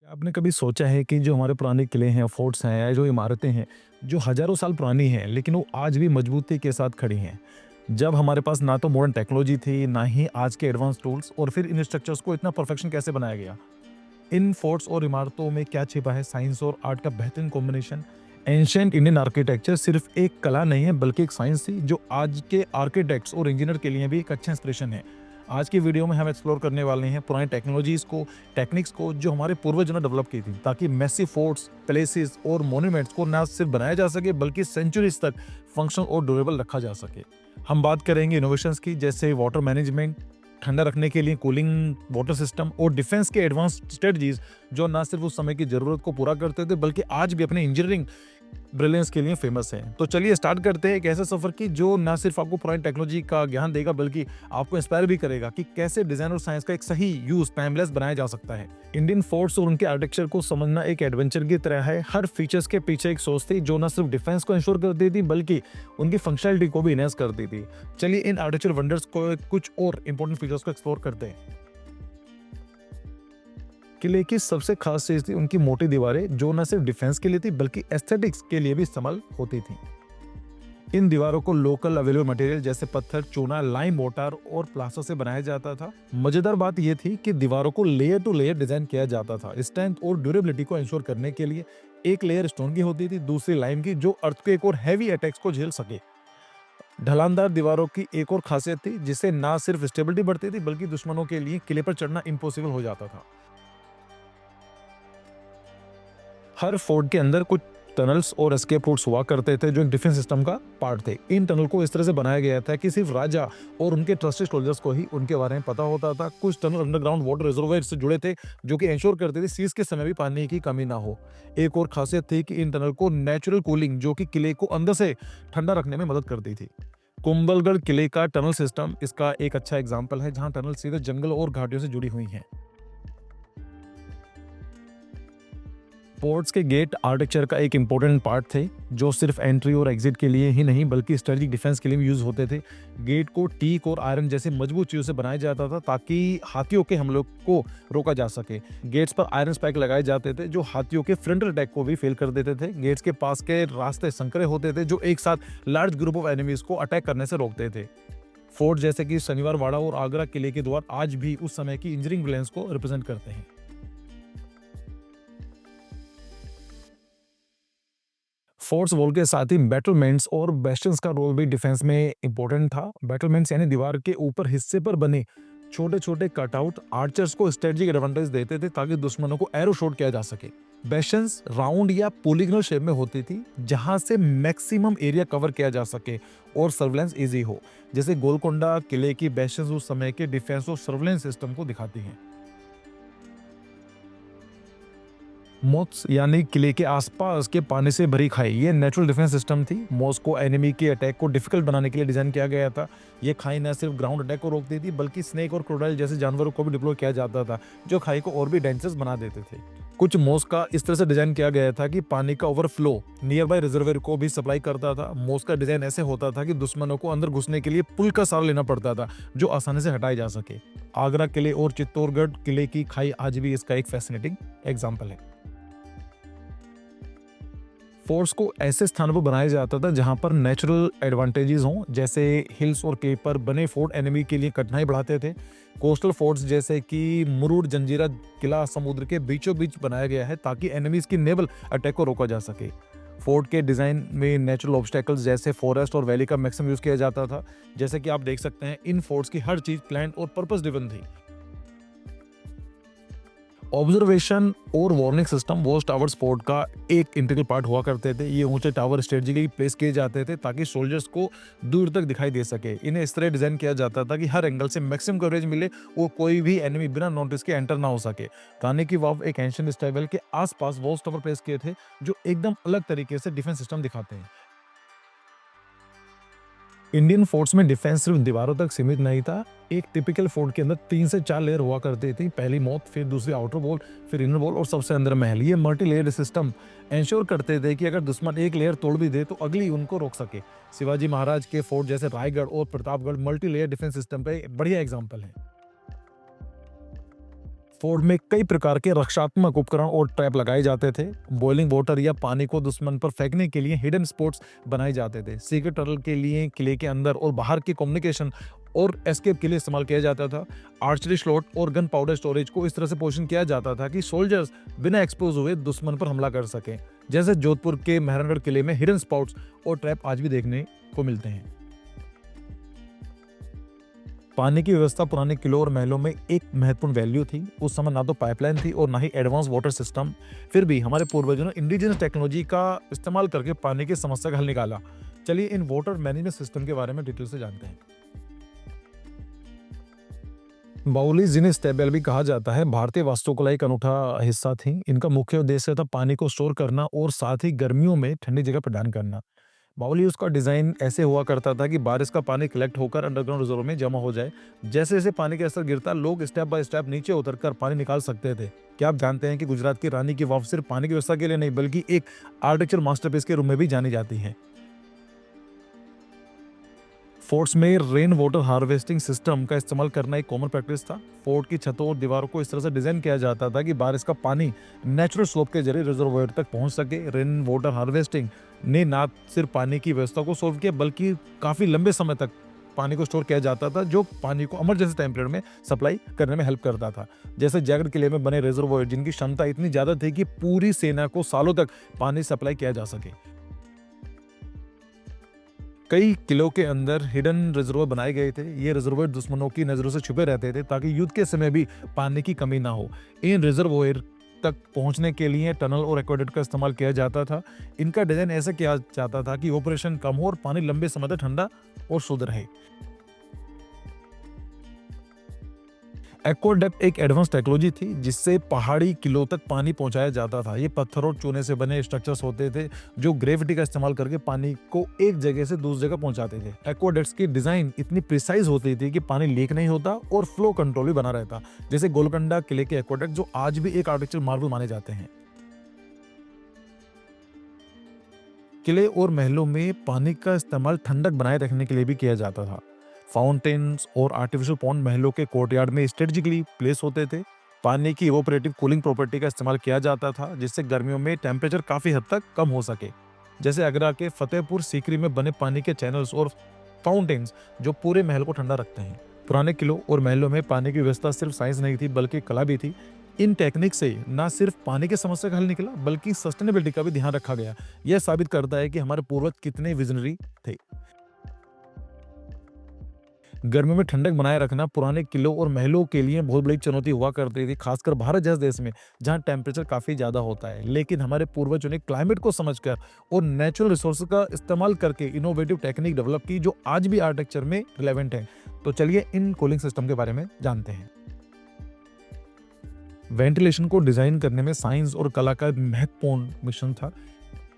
आपने कभी सोचा है कि जो हमारे पुराने किले हैं, फोर्ट्स हैं या जो इमारतें हैं, जो हज़ारों साल पुरानी हैं, लेकिन वो आज भी मजबूती के साथ खड़ी हैं। जब हमारे पास ना तो मॉडर्न टेक्नोलॉजी थी, ना ही आज के एडवांस टूल्स और फिर इन स्ट्रक्चर्स को इतना परफेक्शन कैसे बनाया गया? इन फोर्ट्स और इमारतों में क्या छिपा है साइंस और आर्ट का बेहतरीन कॉम्बिनेशन? एंशिएंट इंडियन आर्किटेक्चर सिर्फ एक कला नहीं है, बल्कि एक साइंस थी, जो आज के आर्किटेक्ट्स और इंजीनियर के लिए भी एक अच्छा इंस्पिरेशन है। आज की वीडियो में हम एक्सप्लोर करने वाले हैं पुरानी टेक्नोलॉजीज को, टेक्निक्स को, जो हमारे पूर्वजों ने डेवलप की थी, ताकि मैसिव फोर्ट्स, प्लेसेस और मॉन्यूमेंट्स को ना सिर्फ बनाया जा सके, बल्कि सेंचुरीज तक फंक्शनल और ड्यूरेबल रखा जा सके। हम बात करेंगे इनोवेशंस की, जैसे वाटर मैनेजमेंट, ठंडा रखने के लिए कूलिंग वाटर सिस्टम और डिफेंस के एडवांस स्ट्रेटजीज, जो ना सिर्फ उस समय की जरूरत को पूरा करते थे, बल्कि आज भी अपने इंजीनियरिंग ब्रिलियंस के लिए फेमस है। तो चलिए स्टार्ट करते हैं एक ऐसे सफर की जो ना सिर्फ आपको पुरानी टेक्नोलॉजी का ज्ञान देगा, बल्कि आपको इंस्पायर भी करेगा कि कैसे डिजाइन और साइंस का एक सही यूज टाइमलेस बनाया जा सकता है। इंडियन फोर्ट्स और उनके आर्किटेक्चर को समझना एक एडवेंचर की तरह है। हर फीचर्स के पीछे एक सोच थी, जो ना सिर्फ डिफेंस को इंश्योर करती थी, बल्कि उनकी फंक्शनलिटी को भी इनहेंस करती थी। चलिए इन आर्किटेक्चर वंडर्स को, कुछ और इंपॉर्टेंट फीचर्स को एक्सप्लोर करते हैं। किले की सबसे खास चीज थी उनकी मोटी दीवारें, जो न सिर्फ डिफेंस के लिए थी, बल्कि एस्थेटिक्स के लिए भी इस्तेमाल होती थी। इन दीवारों को लोकल अवेलेबल मटेरियल जैसे पत्थर, चूना, लाइम मोटार और प्लास्टर से बनाया जाता था। मजेदार बात यह थी कि दीवारों को लेयर टू लेयर डिजाइन किया जाता था। स्ट्रेंथ और ड्यूरेबिलिटी को इंश्योर करने के लिए एक लेयर स्टोन की होती थी, दूसरी लाइम की, जो अर्थक्वेक और हैवी अटैक्स को झेल सके। ढलानदार दीवारों की एक और खासियत थी, जिससे ना सिर्फ स्टेबिलिटी बढ़ती थी, बल्कि दुश्मनों के लिए किले पर चढ़ना इम्पॉसिबल हो जाता था। हर फोर्ट के अंदर कुछ टनल्स और एस्केप रूट्स हुआ करते थे, जो एक डिफेंस सिस्टम का पार्ट थे। इन टनल को इस तरह से बनाया गया था कि सिर्फ राजा और उनके ट्रस्टेड सोल्जर्स को ही उनके बारे में पता होता था। कुछ टनल अंडरग्राउंड वाटर रिजर्वायर से जुड़े थे, जो कि इंश्योर करते थे सीज के समय भी पानी की कमी ना हो। एक और खासियत थी कि इन टनल को नेचुरल कूलिंग, जो कि किले को अंदर से ठंडा रखने में मदद करती थी। कुंभलगढ़ किले का टनल सिस्टम इसका एक अच्छा एग्जाम्पल है, जहाँ टनल सीधे जंगल और घाटियों से जुड़ी हुई हैं। पोर्ट्स के गेट आर्किटेक्चर का एक इंपॉर्टेंट पार्ट थे, जो सिर्फ एंट्री और एग्जिट के लिए ही नहीं, बल्कि स्ट्रेटेजिक डिफेंस के लिए भी यूज होते थे। गेट को टीक और आयरन जैसे मजबूत चीजों से बनाया जाता था, ताकि हाथियों के हमलों को रोका जा सके। गेट्स पर आयरन स्पाइक लगाए जाते थे, जो हाथियों के फ्रंटल अटैक को भी फेल कर देते थे। गेट्स के पास के रास्ते संकरे होते थे, जो एक साथ लार्ज ग्रुप ऑफ एनिमीज को अटैक करने से रोकते थे। फोर्ट जैसे कि शनिवार वाड़ा और आगरा किले के द्वार आज भी उस समय की इंजीनियरिंग ब्रिलियंस को रिप्रेजेंट करते हैं। फोर्ट्स वॉल के साथ ही बैटलमेंट्स और बेस्टन्स का रोल भी डिफेंस में इंपॉर्टेंट था। बैटलमेंट्स यानी दीवार के ऊपर हिस्से पर बने छोटे छोटे कटआउट आर्चर्स को स्ट्रेटेजिक एडवांटेज देते थे, ताकि दुश्मनों को एरो शॉट किया जा सके। बेस्टन्स राउंड या पोलिगनल शेप में होती थी, जहां से मैक्सिमम एरिया कवर किया जा सके और सर्वेलेंस इजी हो। जैसे गोलकोंडा किले की बेस्टन्स उस समय के डिफेंस और सर्वेलेंस सिस्टम को दिखाती हैं। मोत्स यानी किले के आसपास के पानी से भरी खाई, ये नेचुरल डिफेंस सिस्टम थी। मोस को एनिमी के अटैक को डिफिकल्ट बनाने के लिए डिजाइन किया गया था। ये खाई न सिर्फ ग्राउंड अटैक को रोकती थी, बल्कि स्नेक और क्रोकोडाइल जैसे जानवरों को भी डिप्लॉय किया जाता था, जो खाई को और भी डेंजरस बना देते थे। कुछ मोस का इस तरह से डिजाइन किया गया था कि पानी का ओवरफ्लो नियर बाय रिजर्वेयर को भी सप्लाई करता था। मोस का डिजाइन ऐसे होता था कि दुश्मनों को अंदर घुसने के लिए पुल का सहारा लेना पड़ता था, जो आसानी से हटाया जा सके। आगरा किले और चित्तौड़गढ़ किले की खाई आज भी इसका एक फैसिनेटिंग एग्जाम्पल है। फोर्स को ऐसे स्थानों पर बनाया जाता था जहां पर नेचुरल एडवांटेजेस हों, जैसे हिल्स और केप पर बने फोर्ट एनिमी के लिए कठिनाई बढ़ाते थे। कोस्टल फोर्ट्स जैसे कि मुरुड जंजीरा किला समुद्र के बीचों बीच बनाया गया है, ताकि एनिमीज की नेवल अटैक को रोका जा सके। फोर्ट के डिजाइन में नेचुरल ऑब्स्टेकल्स जैसे फॉरेस्ट और वैली का मैक्सिमम यूज किया जाता था। जैसे कि आप देख सकते हैं, इन फोर्ट्स की हर चीज प्लान और पर्पस ड्रिवन थी। ऑब्जर्वेशन और warning system watch tower fort का एक इंटीग्रल पार्ट हुआ करते थे। ये ऊंचे टावर स्ट्रेटजिकली प्लेस किए जाते थे, ताकि सोल्जर्स को दूर तक दिखाई दे सके। इन्हें इस तरह डिजाइन किया जाता था कि हर एंगल से मैक्सिमम कवरेज मिले और कोई भी एनिमी बिना नोटिस के एंटर ना हो सके। ताने की वाव एक एंशिएंट स्टाइल के आसपास वॉच टावर प्लेस किए थे, जो एकदम अलग तरीके से डिफेंस सिस्टम दिखाते हैं। इंडियन फोर्ट्स में डिफेंस सिर्फ दीवारों तक सीमित नहीं था। एक टिपिकल फोर्ट के अंदर 3 से 4 लेयर हुआ करती थी। पहली मोत, फिर दूसरी आउटर वॉल, फिर इनर वॉल और सबसे अंदर महल। ये मल्टी लेयर सिस्टम इंश्योर करते थे कि अगर दुश्मन एक लेयर तोड़ भी दे, तो अगली उनको रोक सके। शिवाजी महाराज के फोर्ट जैसे रायगढ़ और Pratapgarh multi layer defence system पे बढ़िया एग्जाम्पल है। फोर्ट में कई प्रकार के रक्षात्मक उपकरण और ट्रैप लगाए जाते थे। बॉइलिंग वाटर या पानी को दुश्मन पर फेंकने के लिए हिडन स्पॉट्स बनाए जाते थे। सीक्रेट टनल के लिए किले के अंदर और बाहर की कम्युनिकेशन और एस्केप के लिए इस्तेमाल किया जाता था। आर्चरी स्लॉट और गन पाउडर स्टोरेज को इस तरह से पोषण किया जाता था कि सोल्जर्स बिना एक्सपोज हुए दुश्मन पर हमला कर सकें। जैसे जोधपुर के मेहरानगढ़ किले में हिडन स्पॉट्स और ट्रैप आज भी देखने को मिलते हैं। पानी की व्यवस्था पुराने किलों और महलों में एक महत्वपूर्ण वैल्यू थी। उस समय ना तो पाइपलाइन थी और ना ही एडवांस वाटर सिस्टम। फिर भी हमारे पूर्वजों ने इंडिजिनस टेक्नोलॉजी का इस्तेमाल करके पानी की समस्या का हल निकाला। चलिए इन वाटर मैनेजमेंट सिस्टम के बारे में डिटेल से जानते हैं। बाउली, जिन्हें स्टेबेल भी कहा जाता है, भारतीय वास्तुकला एक अनूठा हिस्सा थी। इनका मुख्य उद्देश्य था पानी को स्टोर करना और साथ ही गर्मियों में ठंडी जगह प्रदान करना। बाउली उसका डिजाइन ऐसे हुआ करता था कि बारिश का पानी कलेक्ट होकर अंडरग्राउंड रिजर्व में जमा हो जाए। जैसे जैसे पानी का स्तर गिरता, लोग स्टेप बाय स्टेप नीचे उतरकर पानी निकाल सकते थे। क्या आप जानते हैं कि गुजरात की रानी की वाव सिर्फ पानी की व्यवस्था के लिए नहीं बल्कि एक आर्किटेक्चर मास्टरपीस के रूप में भी जानी जाती है। फोर्ट्स में रेन वाटर हार्वेस्टिंग सिस्टम का इस्तेमाल करना एक कॉमन प्रैक्टिस था। फोर्ट की छतों और दीवारों को इस तरह से डिजाइन किया जाता था कि बारिश का पानी नेचुरल स्लोप के जरिए रिजर्वोयर तक पहुंच सके। रेन वाटर हार्वेस्टिंग ने ना सिर्फ पानी की व्यवस्था को सॉल्व किया बल्कि काफी लंबे समय तक पानी को स्टोर किया जाता था, जो पानी को इमरजेंसी टाइम पीरियड में सप्लाई करने में हेल्प करता था। जैसे जयगढ़ किले में बने रिजर्वोयर, जिनकी क्षमता इतनी ज्यादा थी कि पूरी सेना को सालों तक पानी सप्लाई किया जा सके। कई किलों के अंदर हिडन रिजर्वोयर बनाए गए थे। ये रिजर्वोयर दुश्मनों की नजरों से छुपे रहते थे ताकि युद्ध के समय भी पानी की कमी ना हो। इन रिजर्वोयर तक पहुंचने के लिए टनल और एक्वेडक्ट का इस्तेमाल किया जाता था। इनका डिजाइन ऐसा किया जाता था कि ऑपरेशन कम हो और पानी लंबे समय तक ठंडा और शुद्ध रहे। एक्वाडक्ट एक एडवांस टेक्नोलॉजी थी जिससे पहाड़ी किलों तक पानी पहुंचाया जाता था। ये पत्थर और चूने से बने स्ट्रक्चर्स होते थे जो ग्रेविटी का इस्तेमाल करके पानी को एक जगह से दूसरी जगह पहुंचाते थे। एक्वाडक्ट्स की डिजाइन इतनी प्रिसाइज होती थी कि पानी लीक नहीं होता और फ्लो कंट्रोल भी बना रहता। जैसे गोलकोंडा किले के एक्वाडक्ट, जो आज भी एक आर्किटेक्चर मार्वल माने जाते हैं। किले और महलों में पानी का इस्तेमाल ठंडक बनाए रखने के लिए भी किया जाता था। फाउंटेन्स और आर्टिफिशियल पॉन्ड महलों के कोर्टयार्ड में स्ट्रेटेजिकली प्लेस होते थे। पानी की इवोपरेटिव कूलिंग प्रॉपर्टी का इस्तेमाल किया जाता था जिससे गर्मियों में टेम्परेचर काफी हद तक कम हो सके। जैसे आगरा के फतेहपुर सीकरी में बने पानी के चैनल्स और फाउंटेन्स जो पूरे महल को ठंडा रखते हैं। पुराने किलों और महलों में पानी की व्यवस्था सिर्फ साइंस नहीं थी बल्कि कला भी थी। इन टेक्निक से न सिर्फ पानी की समस्या का हल निकला बल्कि सस्टेनेबिलिटी का भी ध्यान रखा गया। यह साबित करता है कि हमारे पूर्वज कितने विजनरी थे। गर्मियों में ठंडक बनाए रखना पुराने किलों और महलों के लिए बहुत बड़ी चुनौती हुआ करती थी, खासकर भारत जैसे देश में जहां टेम्परेचर काफी ज्यादा होता है। लेकिन हमारे पूर्वजों ने क्लाइमेट को समझकर और नेचुरल रिसोर्स का इस्तेमाल करके इनोवेटिव टेक्निक डेवलप की जो आज भी आर्किटेक्चर में रिलेवेंट है। तो चलिए इन कूलिंग सिस्टम के बारे में जानते हैं। वेंटिलेशन को डिजाइन करने में साइंस और कला का महत्वपूर्ण मिशन था।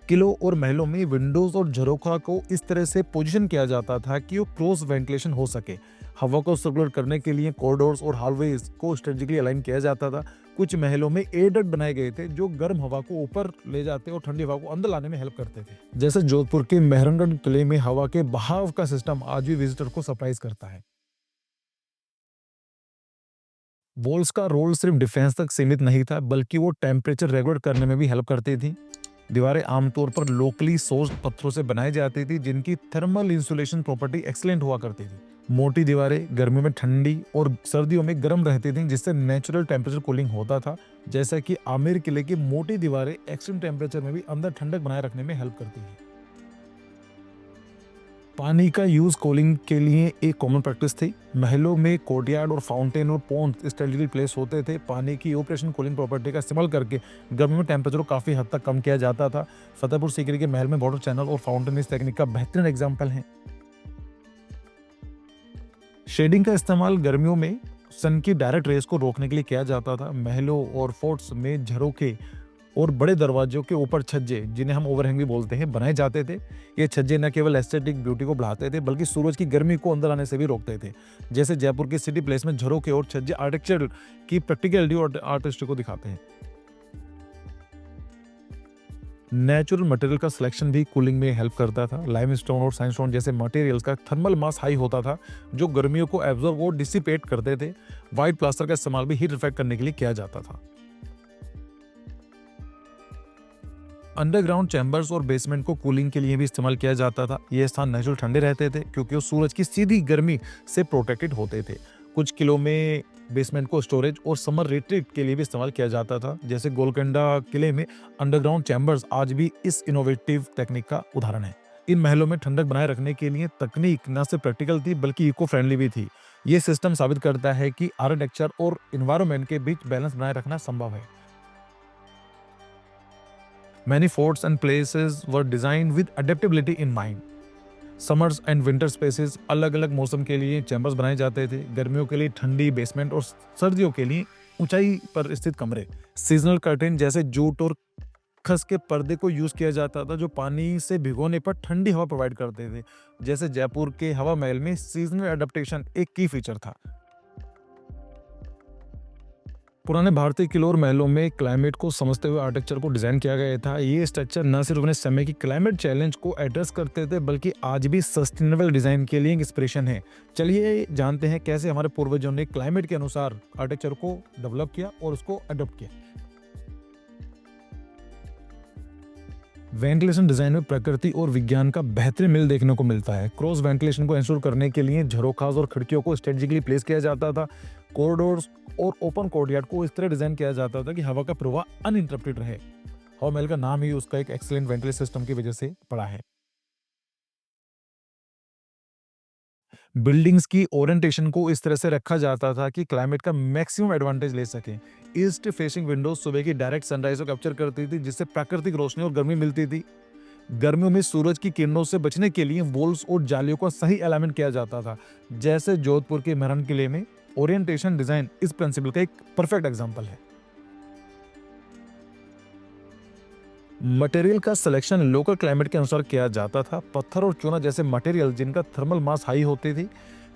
किलों और महलों में विंडोज और झरोखा को इस तरह से पोजीशन किया जाता था कि वो क्रॉस वेंटिलेशन हो सके। हवा को सर्कुलर करने के लिए कॉरिडोर्स और हॉलवेज को स्ट्रेटेजिकली अलाइन किया जाता था। कुछ महलों में एयर डक्ट बनाए गए थे जो गर्म हवा को ऊपर ले जाते और ठंडी हवा को अंदर लाने में हेल्प करते थे। जैसे जोधपुर के मेहरानगढ़ किले में हवा के बहाव का सिस्टम आज भी विजिटर को सरप्राइज करता है। वॉल्स का रोल सिर्फ डिफेंस तक सीमित नहीं था बल्कि वो टेम्परेचर रेगुलेट करने में भी हेल्प करती थी। दीवारें आमतौर पर लोकली सोर्स्ड पत्थरों से बनाई जाती थी जिनकी थर्मल इंसुलेशन प्रॉपर्टी एक्सीलेंट हुआ करती थी। मोटी दीवारें गर्मियों में ठंडी और सर्दियों में गर्म रहती थीं जिससे नेचुरल टेम्परेचर कूलिंग होता था। जैसा कि आमेर किले की मोटी दीवारें एक्सट्रीम टेम्परेचर में भी अंदर ठंडक बनाए रखने में हेल्प करती है। पानी का यूज कूलिंग के लिए एक कॉमन प्रैक्टिस थी। महलों में कोर्टयार्ड और फाउंटेन और पॉन्ड स्ट्रेटेजिकली प्लेस होते थे। पानी की ऑपरेशन कूलिंग प्रॉपर्टी का इस्तेमाल करके गर्मी में टेम्परेचर को काफी हद तक कम किया जाता था। फतेहपुर सीकरी के महल में वाटर चैनल और फाउंटेन इस टेक्निक का बेहतरीन एग्जाम्पल है। शेडिंग का इस्तेमाल गर्मियों में सन की डायरेक्ट रेस को रोकने के लिए किया जाता था। महलों और फोर्ट्स में झरोखे और बड़े दरवाजों के ऊपर छज्जे, जिन्हें हम ओवरहैंग भी बोलते हैं, बनाए जाते थे। ये छज्जे न केवल एस्थेटिक ब्यूटी को बढ़ाते थे बल्कि सूरज की गर्मी को अंदर आने से भी रोकते थे। जैसे जयपुर की सिटी प्लेस में झरोखे और छज्जे आर्किटेक्चर की प्रैक्टिकलिटी और आर्टिस्ट्री को दिखाते हैं। नेचुरल मटेरियल का सिलेक्शन भी कूलिंग में हेल्प करता था। लाइमस्टोन और सैंडस्टोन जैसे मटेरियल्स का थर्मल मास हाई होता था, जो गर्मियों को एब्जॉर्ब और डिसिपेट करते थे। व्हाइट प्लास्टर का इस्तेमाल भी हीट रिफ्लेक्ट करने के लिए किया जाता था। अंडरग्राउंड चैम्बर्स और बेसमेंट को कूलिंग के लिए भी इस्तेमाल किया जाता था। ये स्थान नेचुरल ठंडे रहते थे क्योंकि वो सूरज की सीधी गर्मी से प्रोटेक्टेड होते थे। कुछ किलों में बेसमेंट को स्टोरेज और समर रिट्रीट के लिए भी इस्तेमाल किया जाता था। जैसे गोलकोंडा किले में अंडरग्राउंड चैम्बर्स आज भी इस इनोवेटिव टेक्निक का उदाहरण है। इन महलों में ठंडक बनाए रखने के लिए तकनीक न सिर्फ प्रैक्टिकल थी बल्कि इको फ्रेंडली भी थी। ये सिस्टम साबित करता है कि आर्किटेक्चर और एनवायरनमेंट के बीच बैलेंस बनाए रखना संभव है। Many forts and places were designed with adaptability in mind. Summers and winter spaces अलग अलग मौसम के लिए चैम्बर्स बनाए जाते थे। गर्मियों के लिए ठंडी बेसमेंट और सर्दियों के लिए ऊंचाई पर स्थित कमरे। सीजनल कर्टेन जैसे जूट और खस के पर्दे को यूज किया जाता था, जो पानी से भिगोने पर ठंडी हवा प्रोवाइड करते थे। जैसे जयपुर के हवा महल में सीजनल एडेप्टेशन एक की फीचर था। पुराने भारतीय किलों और महलों में क्लाइमेट को समझते हुए आर्किटेक्चर को डिजाइन किया गया था। ये स्ट्रक्चर न सिर्फ अपने समय की क्लाइमेट चैलेंज को एड्रेस करते थे बल्कि आज भी सस्टेनेबल डिजाइन के लिए इंस्पिरेशन है। चलिए जानते हैं कैसे हमारे पूर्वजों ने क्लाइमेट के अनुसार आर्किटेक्चर को डेवलप किया और उसको अडॉप्ट किया। वेंटिलेशन डिजाइन में प्रकृति और विज्ञान का बेहतरीन मेल देखने को मिलता है। क्रॉस वेंटिलेशन को इंश्योर करने के लिए झरोखास और खिड़कियों को स्ट्रेटेजिकली प्लेस किया जाता था। कॉरिडोर्स और ओपन कोर्टयार्ड को इस तरह डिजाइन किया जाता था कि हवा का प्रवाह अनइंटरप्टेड रहे। हवा महल का नाम ही उसका एक एक्सीलेंट वेंटिलेशन सिस्टम की वजह से पड़ा है। बिल्डिंग्स की ओरिएंटेशन को इस तरह से रखा जाता था कि क्लाइमेट का मैक्सिमम एडवांटेज ले सके। ईस्ट फेसिंग विंडोज सुबह की डायरेक्ट सनराइज को कैप्चर करती थी, जिससे प्राकृतिक रोशनी और गर्मी मिलती थी। गर्मियों में सूरज की किरणों से बचने के लिए वॉल्स और जालियों का सही अलाइनमेंट किया जाता था। जैसे जोधपुर के मेहरान किले में ओरिएंटेशन डिजाइन इस प्रिंसिपल का एक परफेक्ट एग्जांपल है। मटेरियल का सिलेक्शन लोकल क्लाइमेट के अनुसार किया जाता था। पत्थर और चूना जैसे मटेरियल जिनका थर्मल मास हाई होती थी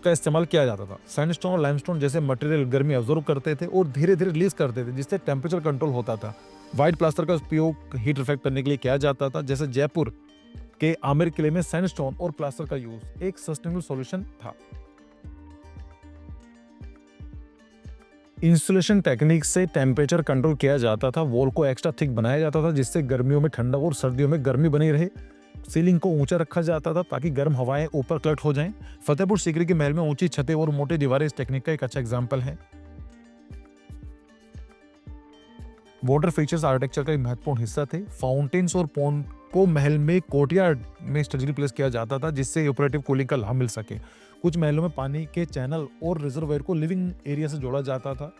का इस्तेमाल किया जाता था। सैंडस्टोन और लाइमस्टोन जैसे मटेरियल गर्मी अब्जॉर्ब करते थे और धीरे धीरे रिलीज करते थे, जिससे टेम्परेचर कंट्रोल होता था। व्हाइट प्लास्टर का उपयोग हीट रिफ्लेक्ट करने के लिए किया जाता था। जैसे जयपुर के आमेर किले में सैंडस्टोन और प्लास्टर का यूज एक सस्टेनेबल सॉल्यूशन था। इंसुलेशन टेक्निक से टेम्परेचर कंट्रोल किया जाता था। वॉल को एक्स्ट्रा थिक बनाया जाता था, जिससे गर्मियों में ठंडा और सर्दियों में गर्मी बनी रहे। सीलिंग को ऊंचा रखा जाता था ताकि गर्म हवाएं ऊपर कलेक्ट हो जाएं। फतेहपुर सीकरी के महल में ऊंची छतें और मोटी दीवारें इस टेक्निक का एक अच्छा एग्जाम्पल है। वाटर फीचर्स आर्किटेक्चर का एक महत्वपूर्ण हिस्सा थे। फाउंटेन्स और पॉन्ड को महल में कोर्टयार्ड में स्ट्रेटेजिकली प्लेस किया जाता था, जिससे ऑपरेटिव कूलिंग का लाभ मिल सके। कुछ महलों में पानी के चैनल और रिजर्वायर को लिविंग एरिया से जोड़ा जाता था।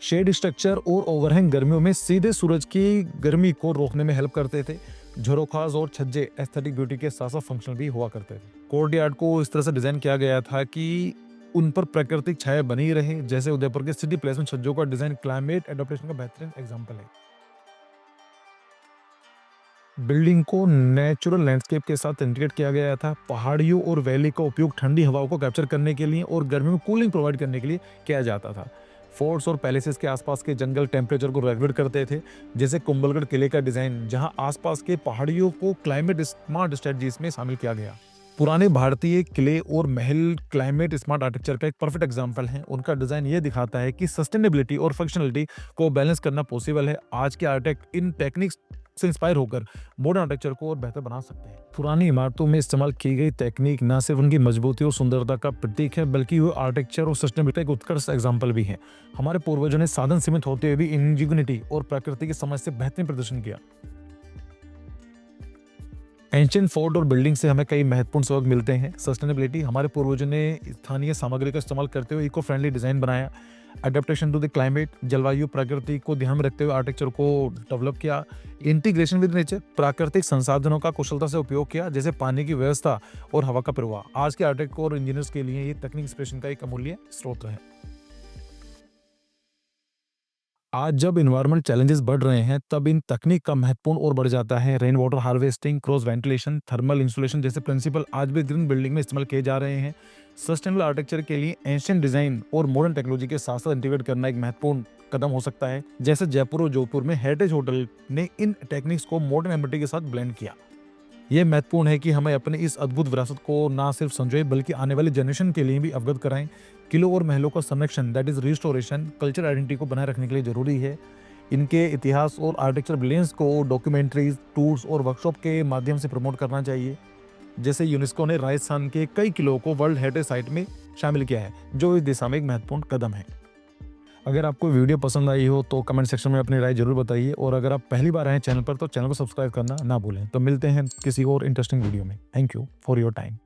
शेड स्ट्रक्चर और ओवरहैंग गर्मियों में सीधे सूरज की गर्मी को रोकने में हेल्प करते थे। झरोखास और छज्जे एस्थेटिक ब्यूटी के साथ साथ फंक्शनल भी हुआ करते थे। कोर्टयार्ड को इस तरह से डिजाइन किया गया था कि उन पर प्राकृतिक छाया बनी रहे। जैसे उदयपुर के सिटी प्लेस में छज्जों का डिजाइन क्लाइमेट एडेप्टेशन का बेहतरीन एग्जाम्पल है। बिल्डिंग को नेचुरल लैंडस्केप के साथ इंटीग्रेट किया गया था। पहाड़ियों और वैली का उपयोग ठंडी हवाओं को कैप्चर करने के लिए और गर्मी में कूलिंग प्रोवाइड करने के लिए किया जाता था। फोर्ट्स और पैलेसेस के आसपास के जंगल टेम्परेचर को रेगुलेट करते थे। जैसे कुंभलगढ़ किले का डिजाइन, जहां आसपास के पहाड़ियों को क्लाइमेट स्मार्ट स्ट्रेटजीज में शामिल किया गया। पुराने भारतीय किले और महल क्लाइमेट स्मार्ट आर्किटेक्चर का एक परफेक्ट एग्जाम्पल है। उनका डिजाइन ये दिखाता है कि सस्टेनेबिलिटी और फंक्शनलिटी को बैलेंस करना पॉसिबल है। आज के आर्किटेक्ट इन टेक्निक्स से इंस्पायर होकर मॉडर्न आर्किटेक्चर को और बेहतर बना सकते हैं। पुरानी इमारतों में इस्तेमाल की गई टेक्निक न सिर्फ उनकी मजबूती और सुंदरता का प्रतीक है, बल्कि वो आर्किटेक्चर और सस्टेनेबिलिटी का एक उत्कृष्ट एग्जाम्पल भी है। हमारे पूर्वजों ने साधन सीमित होते हुए भी इंजीनियरिटी और प्रकृति की समझ से बेहतरीन प्रदर्शन किया। एंशिएंट फोर्ट और बिल्डिंग से हमें कई महत्वपूर्ण सबक मिलते हैं। सस्टेनेबिलिटी, हमारे पूर्वजों ने स्थानीय सामग्री का इस्तेमाल करते हुए इको फ्रेंडली डिजाइन बनाया। अडेप्टेशन टू द क्लाइमेट, जलवायु प्रकृति को ध्यान में रखते हुए आर्किटेक्चर को डेवलप किया। इंटीग्रेशन विद नेचर, प्राकृतिक संसाधनों का कुशलता से उपयोग किया, जैसे पानी की व्यवस्था और हवा का प्रवाह। आज के आर्किटेक्ट और इंजीनियर्स के लिए ये तकनीक इंस्पिरेशन का एक अमूल्य स्रोत है। आज जब इन्वायरमेंट चैलेंजेस बढ़ रहे हैं, तब इन तकनीक का महत्वपूर्ण और बढ़ जाता है। Rain water harvesting, cross ventilation, thermal insulation जैसे प्रिंसिपल आज भी ग्रीन बिल्डिंग में इस्तेमाल किए जा रहे हैं। सस्टेनेबल आर्किटेक्चर के लिए एंशिएंट डिजाइन और मॉडर्न टेक्नोलॉजी के साथ साथ इंटीग्रेट करना एक महत्वपूर्ण कदम हो सकता है। जैसे जयपुर और जोधपुर में हेरिटेज होटल ने इन टेक्निक्स को मॉडर्न एमिनिटी के साथ ब्लेंड किया। ये महत्वपूर्ण है कि हमें अपने इस अद्भुत विरासत को ना सिर्फ संजोए बल्कि आने वाली जनरेशन के लिए भी अवगत कराएं। किलों और महलों का संरक्षण, that is restoration, culture identity को बनाए रखने के लिए जरूरी है। इनके इतिहास और आर्किटेक्चर ब्रिलियंस को डॉक्यूमेंट्रीज, टूर्स और वर्कशॉप के माध्यम से प्रमोट करना चाहिए। जैसे यूनेस्को ने राजस्थान के कई किलों को वर्ल्ड हेरिटेज साइट में शामिल किया है, जो इस दिशा में एक महत्वपूर्ण कदम है। अगर आपको वीडियो पसंद आई हो तो कमेंट सेक्शन में अपनी राय जरूर बताइए, और अगर आप पहली बार आए चैनल पर तो चैनल को सब्सक्राइब करना ना भूलें। तो मिलते हैं किसी और इंटरेस्टिंग वीडियो में। Thank you for your time.